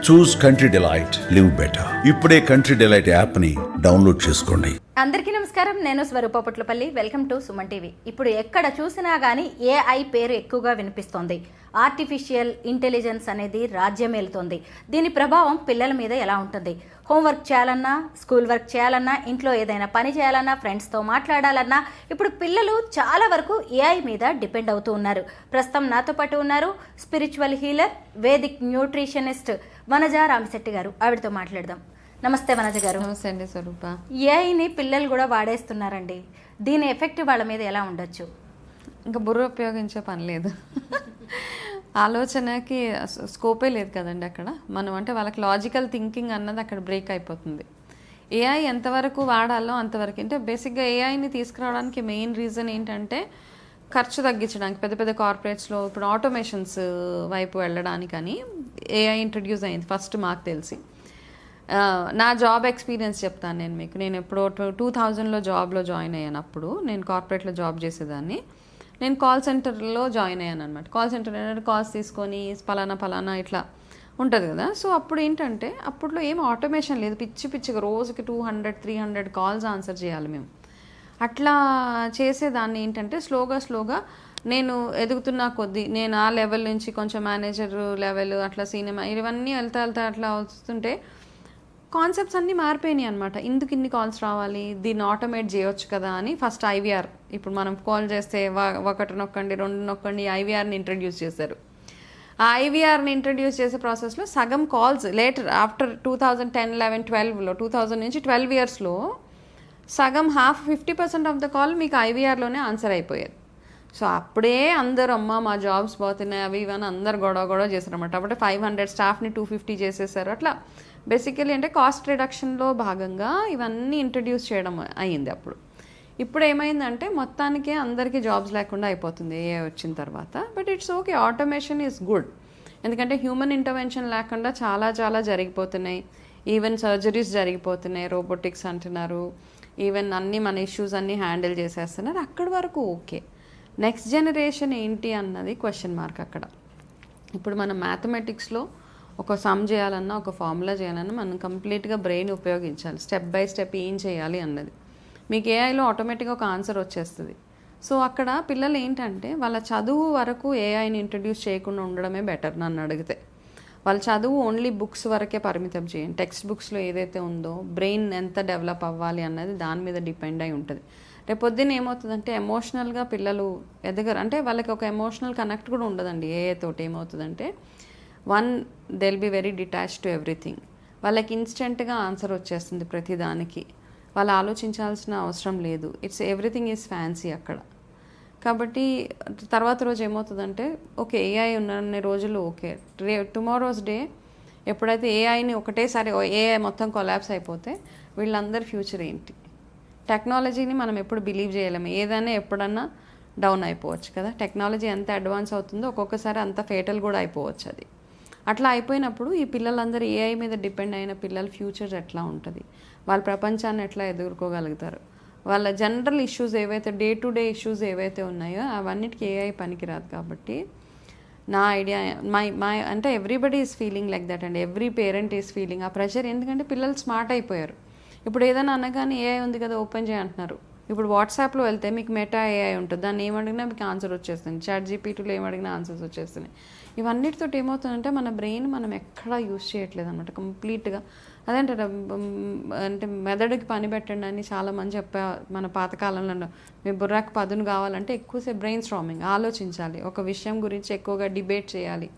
చూస్ Country Delight, live better. ఇప్పుడే Country Delight app ని download చేసుకోండి. అందరికీ నమస్కారం. నేను Swaroopa Potlapalli. Welcome to Suman TV. ఇప్పుడు ఎక్కడ చూసినా కానీ ఏఐ పేరు ఎక్కువగా వినిపిస్తోంది. ఆర్టిఫిషియల్ ఇంటెలిజెన్స్ అనేది రాజ్యమేలుతోంది. దీని ప్రభావం పిల్లల మీద ఎలా ఉంటుంది? హోంవర్క్ చేయాలన్నా, స్కూల్ వర్క్ చేయాలన్నా, ఇంట్లో ఏదైనా పని చేయాలన్నా, ఫ్రెండ్స్తో మాట్లాడాలన్నా ఇప్పుడు పిల్లలు చాలా వరకు ఏఐ మీద డిపెండ్ అవుతూ ఉన్నారు. ప్రస్తుతం నాతో పాటు ఉన్నారు spiritual healer, Vedic nutritionist Vanaja Ramasetti గారు. ఆవిడతో మాట్లాడదాం. నమస్తే వనజ గారు. నమస్తే అండి స్వరూప. ఏఐని పిల్లలు కూడా వాడేస్తున్నారండి. దీని ఎఫెక్ట్ వాళ్ళ మీద ఎలా ఉండొచ్చు? ఇంకా బుర్ర ఉపయోగించే పని లేదు, ఆలోచనకి స్కోపే లేదు కదండి అక్కడ. మనం అంటే వాళ్ళకి లాజికల్ థింకింగ్ అన్నది అక్కడ బ్రేక్ అయిపోతుంది. ఏఐ ఎంతవరకు వాడాలో అంతవరకు. అంటే బేసిక్గా ఏఐని తీసుకురావడానికి మెయిన్ రీజన్ ఏంటంటే ఖర్చు తగ్గించడానికి. పెద్ద పెద్ద కార్పొరేట్స్లో ఇప్పుడు ఆటోమేషన్స్ వైపు వెళ్ళడానికని ఏఐ ఇంట్రడ్యూస్ అయింది ఫస్ట్ మాకు తెలిసి. నా జాబ్ ఎక్స్పీరియన్స్ చెప్తాను నేను మీకు. నేను ఎప్పుడో 2000లో జాబ్లో జాయిన్ అయ్యాను. అప్పుడు నేను కార్పొరేట్లో జాబ్ చేసేదాన్ని. నేను కాల్ సెంటర్లో జాయిన్ అయ్యాను అనమాట. కాల్ సెంటర్ ఏంటంటే కాల్స్ తీసుకొని పలానా ఇట్లా ఉంటుంది కదా. సో అప్పుడు ఏంటంటే అప్పట్లో ఏం ఆటోమేషన్ లేదు. పిచ్చిగా రోజుకి 200-300 కాల్స్ ఆన్సర్ చేయాలి మేము. అట్లా చేసేదాన్ని. ఏంటంటే స్లోగా నేను ఎదుగుతున్న కొద్దీ నేను ఆ లెవెల్ నుంచి కొంచెం మేనేజర్ లెవెల్, అట్లా సీనియర్, ఇవన్నీ వెళ్తా అట్లా వస్తుంటే కాన్సెప్ట్స్ అన్నీ మారిపోయినాయి అనమాట. ఇందుకు ఇన్ని కాల్స్ రావాలి, దీన్ని ఆటోమేట్ చేయొచ్చు కదా అని ఫస్ట్ ఐవీఆర్, ఇప్పుడు మనం కాల్ చేస్తే 1 నొక్కండి 2 నొక్కండి, ఐవీఆర్ని ఇంట్రడ్యూస్ చేశారు. ఆ ఐవీఆర్ని ఇంట్రడ్యూస్ చేసే ప్రాసెస్లో సగం కాల్స్ లేటర్ ఆఫ్టర్ 2010, 11, 12లో 2000 నుంచి 12 ఇయర్స్లో సగం 50% ఆఫ్ ద కాల్ మీకు ఐవీఆర్లోనే ఆన్సర్ అయిపోయేది. సో అప్పుడే అందరూ అమ్మ మా జాబ్స్ పోతున్నాయి అవి ఇవన్నీ అందరు గొడవ చేశారన్నమాట. అప్పుడే 500 స్టాఫ్ని 250 చేసేసారు. అట్లా బేసికలీ అంటే కాస్ట్ రిడక్షన్లో భాగంగా ఇవన్నీ ఇంట్రడ్యూస్ చేయడం అయ్యింది అప్పుడు. ఇప్పుడు ఏమైందంటే మొత్తానికే అందరికీ జాబ్స్ లేకుండా అయిపోతుంది ఏ వచ్చిన తర్వాత. But it's okay, automation is good. ఎందుకంటే హ్యూమన్ ఇంటర్వెన్షన్ లేకుండా చాలా జరిగిపోతున్నాయి. ఈవెన్ సర్జరీస్ జరిగిపోతున్నాయి, రోబోటిక్స్ అంటున్నారు. ఈవెన్ అన్నీ మన ఇష్యూస్ అన్నీ హ్యాండిల్ చేసేస్తున్నారు. అక్కడి వరకు ఓకే. నెక్స్ట్ జనరేషన్ ఏంటి అన్నది క్వశ్చన్ మార్క్ అక్కడ. ఇప్పుడు మనం మ్యాథమెటిక్స్లో ఒక సమ్ చేయాలన్నా, ఒక ఫార్ములా చేయాలన్నా మనం కంప్లీట్గా బ్రెయిన్ ఉపయోగించాలి. స్టెప్ బై స్టెప్ ఏం చేయాలి అన్నది. మీకు ఏఐలో ఆటోమేటిక్గా ఒక ఆన్సర్ వచ్చేస్తుంది. సో అక్కడ పిల్లలు ఏంటంటే వాళ్ళ చదువు వరకు ఏఐని ఇంట్రడ్యూస్ చేయకుండా ఉండడమే బెటర్ నన్ను అడిగితే. వాళ్ళ చదువు ఓన్లీ బుక్స్ వరకే పరిమితం చేయండి. టెక్స్ట్ బుక్స్లో ఏదైతే ఉందో బ్రెయిన్ ఎంత డెవలప్ అవ్వాలి అన్నది దాని మీద డిపెండ్ అయి ఉంటుంది. రేపొద్దున ఏమవుతుందంటే ఎమోషనల్గా పిల్లలు ఎదగరు. అంటే వాళ్ళకి ఒక ఎమోషనల్ కనెక్ట్ కూడా ఉండదండి ఏఐ తోటి. ఏమవుతుందంటే they'll be very detached to everything. వాళ్ళకి ఇన్స్టెంట్గా ఆన్సర్ వచ్చేస్తుంది ప్రతిదానికి. వాళ్ళు ఆలోచించాల్సిన అవసరం లేదు. ఇట్స్ ఎవ్రీథింగ్ ఈజ్ ఫ్యాన్సీ అక్కడ. కాబట్టి తర్వాత రోజు ఏమవుతుందంటే ఓకే ఏఐ ఉన్న రోజులు ఓకే, టుమారోస్ డే ఎప్పుడైతే ఏఐని ఒకటేసారి ఏఐ మొత్తం కొలాప్స్ అయిపోతే వీళ్ళందరి ఫ్యూచర్ ఏంటి? టెక్నాలజీని మనం ఎప్పుడు బిలీవ్ చేయలేము. ఏదైనా ఎప్పుడన్నా డౌన్ అయిపోవచ్చు కదా. టెక్నాలజీ ఎంత అడ్వాన్స్ అవుతుందో ఒక్కొక్కసారి అంత ఫేటల్ కూడా అయిపోవచ్చు అది. అట్లా అయిపోయినప్పుడు ఈ పిల్లలందరూ ఏఐ మీద డిపెండ్ అయిన పిల్లల ఫ్యూచర్ ఎట్లా ఉంటుంది? వాళ్ళ ప్రపంచాన్ని ఎట్లా ఎదుర్కోగలుగుతారు? వాళ్ళ జనరల్ ఇష్యూస్ ఏవైతే డే టు డే ఇష్యూస్ ఏవైతే ఉన్నాయో అవన్నిటికీ ఏఐ పనికిరాదు. కాబట్టి నా ఐడియా మై అంటే everybody is feeling like that and every parent is feeling ఆ ప్రెషర్. ఎందుకంటే పిల్లలు స్మార్ట్ అయిపోయారు. ఇప్పుడు ఏదైనా అనగానే ఏఐ ఉంది కదా ఓపెన్ చేయంటున్నారు. ఇప్పుడు వాట్సాప్లో వెళ్తే మీకు మెటా ఏఐ ఉంటుంది. దాన్ని ఏమడిగినా మీకు ఆన్సర్ వచ్చేస్తుంది. చాట్ జీపీటీలో ఏమడిగినా ఆన్సర్స్ వచ్చేస్తున్నాయి. ఇవన్నిటితో ఏమవుతుందంటే మన బ్రెయిన్ మనం ఎక్కడా యూజ్ చేయట్లేదు అనమాట కంప్లీట్గా. అదేంటారు అంటే మెదడుకి పని పెట్టండి అని చాలామంది చెప్పా మన పాతకాలంలో. మీ బుర్రాకి పదును కావాలంటే ఎక్కువసేపు బ్రెయిన్ స్ట్రామింగ్, ఆలోచించాలి, ఒక విషయం గురించి ఎక్కువగా డిబేట్ చేయాలి,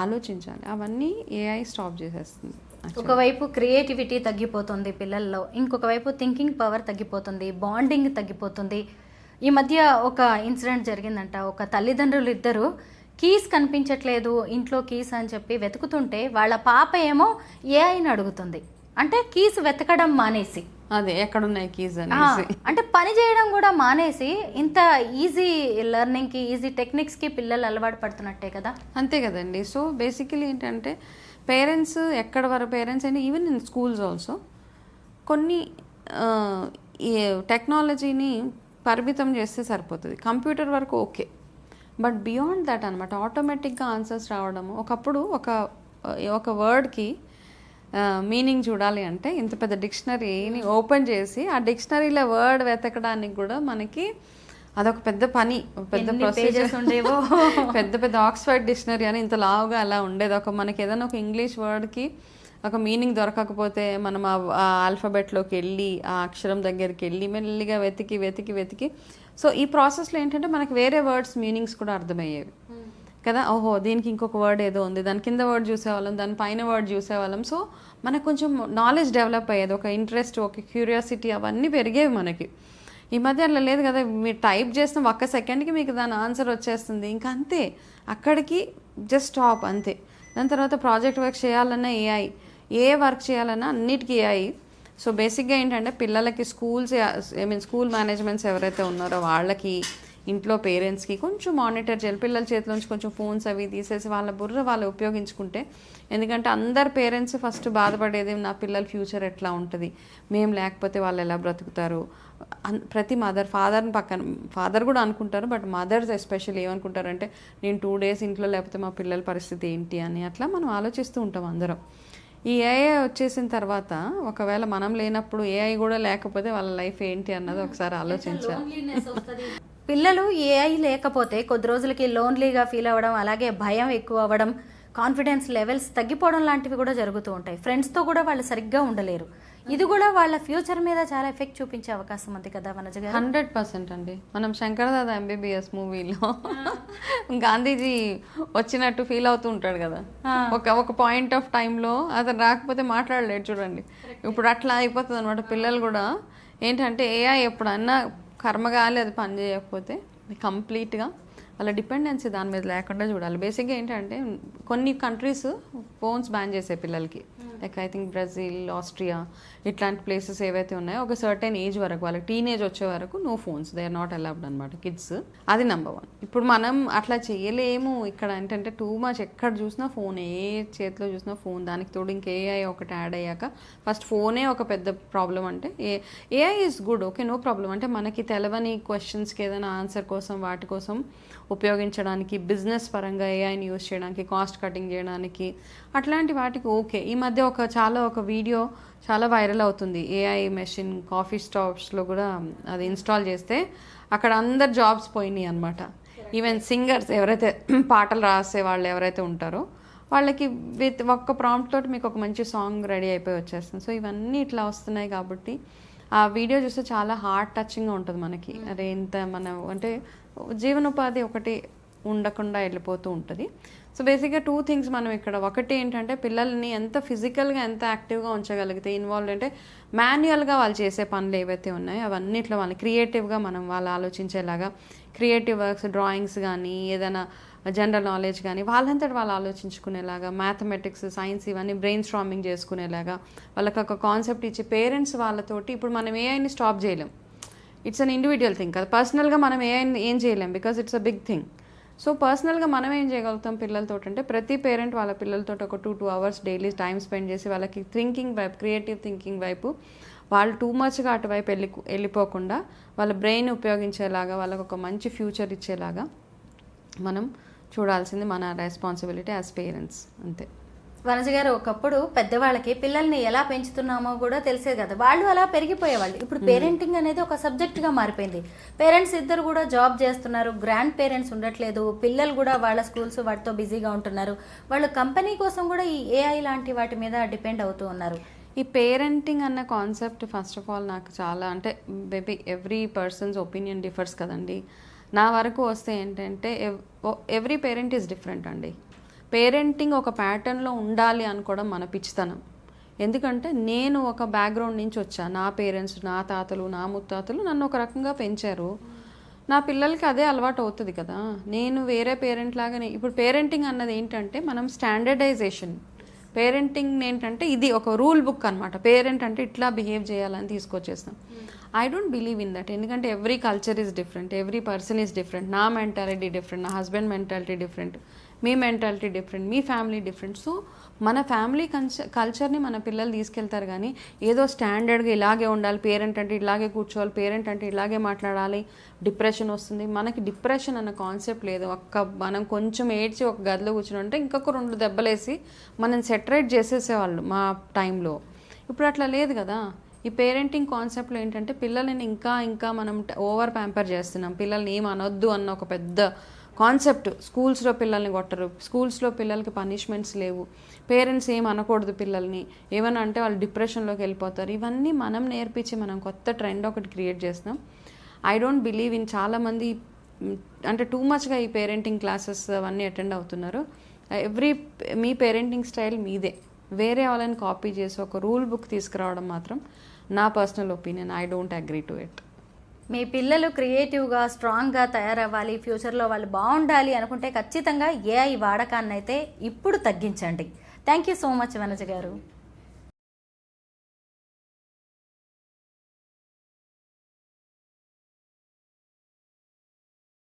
ఆలోచించాలి. అవన్నీ ఏఐ స్టాప్ చేసేస్తుంది. ఒకవైపు క్రియేటివిటీ తగ్గిపోతుంది పిల్లల్లో, ఇంకొక వైపు థింకింగ్ పవర్ తగ్గిపోతుంది, బాండింగ్ తగ్గిపోతుంది. ఈ మధ్య ఒక ఇన్సిడెంట్ జరిగిందంట. ఒక తల్లిదండ్రులు ఇద్దరు కీస్ కనిపించట్లేదు ఇంట్లో కీస్ అని చెప్పి వెతుకుతుంటే వాళ్ళ పాప ఏమో ఏఐని అడుగుతుంది. అంటే కీస్ వెతకడం మానేసి, అదే ఎక్కడున్నాయి కీస్ అనేసి, అంటే పని చేయడం కూడా మానేసి ఇంత ఈజీ లెర్నింగ్కి, ఈజీ టెక్నిక్స్కి పిల్లలు అలవాటు పడుతున్నట్టే కదా. అంతే కదండి. సో బేసికలీ ఏంటంటే పేరెంట్స్ ఎక్కడ వరకు పేరెంట్స్ అయినా ఈవెన్ ఇన్ స్కూల్స్ ఆల్సో కొన్ని ఈ టెక్నాలజీని పరిమితం చేస్తే సరిపోతుంది. కంప్యూటర్ వరకు ఓకే, బట్ బియాండ్ దట్ అనమాట ఆటోమేటిక్గా ఆన్సర్స్ రావడము. ఒకప్పుడు ఒక ఒక వర్డ్కి మీనింగ్ చూడాలి అంటే ఇంత పెద్ద డిక్షనరీని ఓపెన్ చేసి ఆ డిక్షనరీలో వర్డ్ వెతకడానికి కూడా మనకి అదొక పెద్ద పని, పెద్ద ప్రొసీజర్ ఉండేవో. పెద్ద పెద్ద ఆక్స్ఫర్డ్ డిక్షనరీ అని ఇంత లావుగా అలా ఉండేది. మనకి ఏదైనా ఒక ఇంగ్లీష్ వర్డ్కి ఒక మీనింగ్ దొరకకపోతే మనం ఆ ఆల్ఫాబెట్లోకి వెళ్ళి ఆ అక్షరం దగ్గరికి వెళ్ళి మెల్లిగా వెతికి వెతికి వెతికి సో ఈ ప్రాసెస్లో ఏంటంటే మనకి వేరే వర్డ్స్ మీనింగ్స్ కూడా అర్థమయ్యేవి కదా. ఓహో దీనికి ఇంకొక వర్డ్ ఏదో ఉంది, దాని కింద వర్డ్ చూసేవాళ్ళం, దాని పైన వర్డ్ చూసేవాళ్ళం. సో మనకు కొంచెం నాలెడ్జ్ డెవలప్ అయ్యేది, ఒక ఇంట్రెస్ట్, ఒక క్యూరియాసిటీ అవన్నీ పెరిగేవి మనకి. ఈ మధ్య అట్లా లేదు కదా, మీరు టైప్ చేసిన ఒక్క సెకండ్కి మీకు దాని ఆన్సర్ వచ్చేస్తుంది, ఇంకా అంతే, అక్కడికి జస్ట్ స్టాప్ అంతే. దాని తర్వాత ప్రాజెక్ట్ వర్క్ చేయాలన్నా ఏఐ, ఏ వర్క్ చేయాలన్నా అన్నిటికీ ఏఐ. సో బేసిక్గా ఏంటంటే పిల్లలకి స్కూల్ మేనేజ్మెంట్స్ ఎవరైతే ఉన్నారో వాళ్ళకి, ఇంట్లో పేరెంట్స్కి కొంచెం మానిటర్ చేయాలి. పిల్లల చేతిలోంచి కొంచెం ఫోన్స్ అవి తీసేసి వాళ్ళ బుర్ర వాళ్ళు ఉపయోగించుకుంటే, ఎందుకంటే అందరు పేరెంట్స్ ఫస్ట్ బాధపడేది నా పిల్లల ఫ్యూచర్ ఎట్లా ఉంటుంది, మేము లేకపోతే వాళ్ళు ఎలా బ్రతుకుతారు. ప్రతి ఫాదర్ కూడా అనుకుంటారు, బట్ మదర్స్ ఎస్పెషల్లీ ఏమనుకుంటారంటే నేను 2 days ఇంట్లో లేకపోతే మా పిల్లల పరిస్థితి ఏంటి అని అట్లా మనం ఆలోచిస్తూ ఉంటాం అందరం. ఈ ఏఐ వచ్చేసిన తర్వాత ఒకవేళ మనం లేనప్పుడు ఏఐ కూడా లేకపోతే వాళ్ళ లైఫ్ ఏంటి అన్నది ఒకసారి ఆలోచించాలి. పిల్లలు ఏఐ లేకపోతే కొద్ది రోజులకి లోన్లీగా ఫీల్ అవ్వడం, అలాగే భయం ఎక్కువ అవ్వడం, కాన్ఫిడెన్స్ లెవెల్స్ తగ్గిపోవడం లాంటివి కూడా జరుగుతూ ఉంటాయి. ఫ్రెండ్స్తో కూడా వాళ్ళు సరిగ్గా ఉండలేరు. ఇది కూడా వాళ్ళ ఫ్యూచర్ మీద చాలా ఎఫెక్ట్ చూపించే అవకాశం ఉంది కదా వనజ గారు. 100% అండి. మనం శంకరదాదా MBBS మూవీలో గాంధీజీ వచ్చినట్టు ఫీల్ అవుతూ ఉంటాడు కదా, ఒక పాయింట్ ఆఫ్ టైంలో అతను రాకపోతే మాట్లాడలేడు చూడండి. ఇప్పుడు అట్లా అయిపోతుంది అనమాట. పిల్లలు కూడా ఏంటంటే ఏఐ ఎప్పుడన్నా కర్మగాలి అది పని చేయకపోతే కంప్లీట్గా వాళ్ళ డిపెండెన్సీ దాని మీద లేకుండా చూడాలి. బేసిక్గా ఏంటంటే కొన్ని కంట్రీస్ ఫోన్స్ బ్యాన్ చేసే పిల్లలకి, like I think Brazil, Austria ఇట్లాంటి ప్లేసెస్ ఏవైతే ఉన్నాయో ఒక సర్టెన్ ఏజ్ వరకు, వాళ్ళకి టీనేజ్ వచ్చే వరకు no phones, they are not allowed అనమాట కిడ్స్. అది నెంబర్ 1. ఇప్పుడు మనం అట్లా చేయలేము. ఇక్కడ ఏంటంటే టూ మచ్, ఎక్కడ చూసినా ఫోన్, ఏ చేతిలో చూసినా ఫోన్, దానికి తోడు ఇంకా ఏఐ ఒకటి యాడ్ అయ్యాక ఫస్ట్ ఫోనే ఒక పెద్ద ప్రాబ్లం. అంటే AI is good, okay, no problem. అంటే మనకి తెలవని క్వశ్చన్స్కి ఏదైనా ఆన్సర్ కోసం వాటి కోసం ఉపయోగించడానికి, బిజినెస్ పరంగా ఏఐని యూజ్ చేయడానికి, కాస్ట్ కటింగ్ చేయడానికి, అట్లాంటి వాటికి ఓకే. ఈ మధ్య ఒక వీడియో చాలా వైరల్ అవుతుంది. ఏఐ మెషిన్ కాఫీ స్టాప్స్లో కూడా అది ఇన్స్టాల్ చేస్తే అక్కడ అందరు జాబ్స్ పోయినాయి అనమాట. ఈవెన్ సింగర్స్ ఎవరైతే పాటలు రాసే వాళ్ళు ఎవరైతే ఉంటారో వాళ్ళకి విత్ ఒక్క ప్రాంప్ట్ తోటి మీకు ఒక మంచి సాంగ్ రెడీ అయిపోయి వచ్చేస్తుంది. సో ఇవన్నీ ఇట్లా వస్తున్నాయి కాబట్టి ఆ వీడియో చూస్తే చాలా హార్ట్ టచింగ్గా ఉంటుంది మనకి. అరే ఇంత మన అంటే జీవనోపాధి ఒకటి ఉండకుండా వెళ్ళిపోతూ ఉంటుంది. సో బేసిక్గా 2 things మనం ఇక్కడ, ఒకటి ఏంటంటే పిల్లల్ని ఎంత ఫిజికల్గా ఎంత యాక్టివ్గా ఉంచగలిగితే, ఇన్వాల్వ్ అంటే మాన్యువల్గా వాళ్ళు చేసే పనులు ఏవైతే ఉన్నాయో అవన్నిట్లో వాళ్ళు క్రియేటివ్గా వాళ్ళు ఆలోచించేలాగా, క్రియేటివ్ వర్క్స్, డ్రాయింగ్స్ కానీ ఏదైనా జనరల్ నాలెడ్జ్ కానీ వాళ్ళంతటి వాళ్ళు ఆలోచించుకునేలాగా, మ్యాథమెటిక్స్, సైన్స్ ఇవన్నీ బ్రెయిన్ స్ట్రామింగ్ చేసుకునేలాగా వాళ్ళకి ఒక కాన్సెప్ట్ ఇచ్చి పేరెంట్స్ వాళ్ళతోటి, ఇప్పుడు మనం ఏఐని స్టాప్ చేయలేం, ఇట్స్ అన్ ఇండివిజువల్ థింగ్ కదా. పర్సనల్గా మనం ఏఐని ఏం చేయలేం because it's a big thing. So పర్సనల్గా మనం ఏం చేయగలుగుతాం పిల్లలతో అంటే, ప్రతి పేరెంట్ వాళ్ళ పిల్లలతో ఒక 2 hours డైలీ టైం స్పెండ్ చేసి వాళ్ళకి థింకింగ్ వైపు, క్రియేటివ్ థింకింగ్ వైపు వాళ్ళు టూ మచ్గా అటువైపు వెళ్ళిపోకుండా వాళ్ళ బ్రెయిన్ ఉపయోగించేలాగా, వాళ్ళకు ఒక మంచి ఫ్యూచర్ ఇచ్చేలాగా మనం చూడాల్సింది మన రెస్పాన్సిబిలిటీ యాజ్ పేరెంట్స్, అంతే. వనజ గారు, ఒకప్పుడు పెద్దవాళ్ళకి పిల్లల్ని ఎలా పెంచుతున్నామో కూడా తెలిసేది కదా, వాళ్ళు అలా పెరిగిపోయేవాళ్ళు. ఇప్పుడు పేరెంటింగ్ అనేది ఒక సబ్జెక్ట్గా మారిపోయింది. పేరెంట్స్ ఇద్దరు కూడా జాబ్ చేస్తున్నారు, గ్రాండ్ పేరెంట్స్ ఉండట్లేదు, పిల్లలు కూడా వాళ్ళ స్కూల్స్ వాటితో బిజీగా ఉంటున్నారు, వాళ్ళు కంపెనీ కోసం కూడా ఈ ఏఐ లాంటి వాటి మీద డిపెండ్ అవుతూ ఉన్నారు. ఈ పేరెంటింగ్ అన్న కాన్సెప్ట్ ఫస్ట్ ఆఫ్ ఆల్ నాకు చాలా, అంటే maybe every persons opinion differs కదండి. నా వరకు వస్తే ఏంటంటే ఎవ్రీ పేరెంట్ ఈజ్ డిఫరెంట్ అండి. పేరెంటింగ్ ఒక ప్యాటర్న్లో ఉండాలి అనుకోవడం మన పిచ్చితనం. ఎందుకంటే నేను ఒక బ్యాక్గ్రౌండ్ నుంచి వచ్చాను, నా పేరెంట్స్, నా తాతలు, నా ముత్తాతలు నన్ను ఒక రకంగా పెంచారు, నా పిల్లలకి అదే అలవాటు అవుతుంది కదా. నేను వేరే పేరెంట్ లాగానే, ఇప్పుడు పేరెంటింగ్ అన్నది ఏంటంటే మనం స్టాండర్డైజేషన్, పేరెంటింగ్ ఏంటంటే ఇది ఒక రూల్ బుక్ అనమాట. పేరెంట్ అంటే ఇట్లా బిహేవ్ చేయాలని తీసుకొచ్చేస్తాం. I don't believe in that. ఎందుకంటే every culture is different, every person is different. నా మెంటాలిటీ డిఫరెంట్, నా హస్బెండ్ మెంటాలిటీ డిఫరెంట్, మీ మెంటాలిటీ డిఫరెంట్, మీ ఫ్యామిలీ డిఫరెంట్. సో మన ఫ్యామిలీ కల్చర్ని మన పిల్లలు తీసుకెళ్తారు, కానీ ఏదో స్టాండర్డ్గా ఇలాగే ఉండాలి, పేరెంట్ అంటే ఇలాగే కూర్చోవాలి, పేరెంట్ అంటే ఇలాగే మాట్లాడాలి, డిప్రెషన్ వస్తుంది. మనకి డిప్రెషన్ అన్న కాన్సెప్ట్ లేదు. మనం కొంచెం ఏడ్చి ఒక గదిలో కూర్చుని ఉంటే ఇంకొక 2 దెబ్బలేసి మనం సెటరేట్ చేసేసేవాళ్ళు మా టైంలో. ఇప్పుడు అట్లా లేదు కదా. ఈ పేరెంటింగ్ కాన్సెప్ట్లో ఏంటంటే పిల్లల్ని ఇంకా మనం ఓవర్ ప్యాంపర్ చేస్తున్నాం. పిల్లల్ని ఏం అనొద్దు అన్న ఒక పెద్ద కాన్సెప్ట్. స్కూల్స్లో పిల్లల్ని కొట్టరు, స్కూల్స్లో పిల్లలకి పనిష్మెంట్స్ లేవు, పేరెంట్స్ ఏం అనకూడదు పిల్లల్ని, ఏమన్నా అంటే వాళ్ళు డిప్రెషన్లోకి వెళ్ళిపోతారు. ఇవన్నీ మనం నేర్పించి మనం కొత్త ట్రెండ్ ఒకటి క్రియేట్ చేస్తున్నాం. I don't believe in. చాలామంది అంటే టూ మచ్గా ఈ పేరెంటింగ్ క్లాసెస్ అవన్నీ అటెండ్ అవుతున్నారు. మీ పేరెంటింగ్ స్టైల్ మీదే, వేరే వాళ్ళని కాపీ చేసి ఒక రూల్ బుక్ తీసుకురావడం మాత్రం నా personal opinion. I don't agree to it. మీ పిల్లలు క్రియేటివ్గా స్ట్రాంగ్గా తయారవ్వాలి, ఫ్యూచర్లో వాళ్ళు బాగుండాలి అనుకుంటే ఖచ్చితంగా ఏఐ వాడకాన్ని అయితే ఇప్పుడు తగ్గించండి. Thank you so much Vanaja గారు.